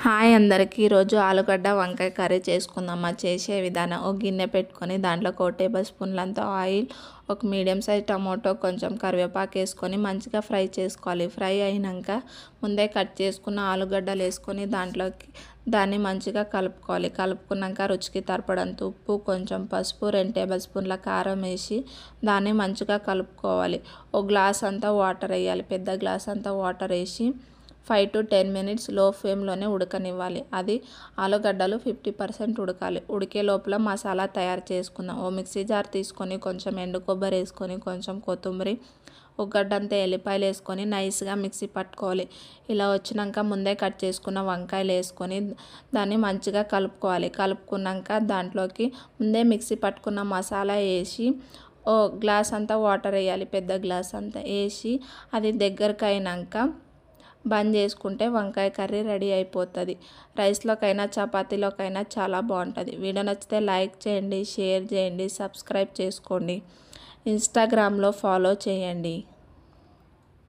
Hi అందరికీ ఈరోజు ఆలుగడ్డ వంకాయ కర్రీ చేసుకుందామా. చేసే విధానం: ఒక గిన్నె పెట్టుకొని దాంట్లో 1 టేబుల్ స్పూన్లంత ఆయిల్, ఒక మీడియం సైజ్ టమాటో, కొంచెం కరివేపాకు వేసుకొని మంచిగా ఫ్రై చేసుకోవాలి. ఫ్రై అయినాక ముందే కట్ చేసుకున్న ఆలుగడ్డలు వేసుకొని దాన్ని మంచిగా కలుపుకోవాలి. కలుపుకున్నాక రుచికి సరిపడంత ఉప్పు, కొంచెం పసుపు, 2 టేబుల్ స్పూన్ల కారం వేసి దాన్ని మంచిగా కలుపుకోవాలి. ఒక గ్లాస్ అంతా వాటర్ వేయాలి. పెద్ద గ్లాస్ అంతా వాటర్ వేసి 5 to 10 minutes లో ఫ్లేమ్లోనే ఉడకనివ్వాలి. అది ఆలుగడ్డలు 50% ఉడకాలి. ఉడికే లోపల మసాలా తయారు చేసుకుందాం. ఓ మిక్సీ జార్ తీసుకొని కొంచెం ఎండు కొబ్బరి వేసుకొని, కొంచెం కొత్తిమీర, ఒక గడ్డంతా ఎల్లిపాయలు వేసుకొని నైస్గా మిక్సీ పట్టుకోవాలి. ఇలా వచ్చినాక ముందే కట్ చేసుకున్న వంకాయలు వేసుకొని దాన్ని మంచిగా కలుపుకోవాలి. కలుపుకున్నాక దాంట్లోకి ముందే మిక్సీ పట్టుకున్న మసాలా వేసి ఓ గ్లాస్ అంతా వాటర్ వేయాలి. పెద్ద గ్లాస్ అంతా వేసి అది దగ్గరకు అయినాక బంద్ చేసుకుంటే వంకాయ కర్రీ రెడీ అయిపోతుంది. రైస్లోకైనా చపాతీలోకైనా చాలా బాగుంటుంది. వీడియో నచ్చితే లైక్ చేయండి, షేర్ చేయండి, సబ్స్క్రైబ్ చేసుకోండి, ఇన్స్టాగ్రామ్లో ఫాలో చేయండి.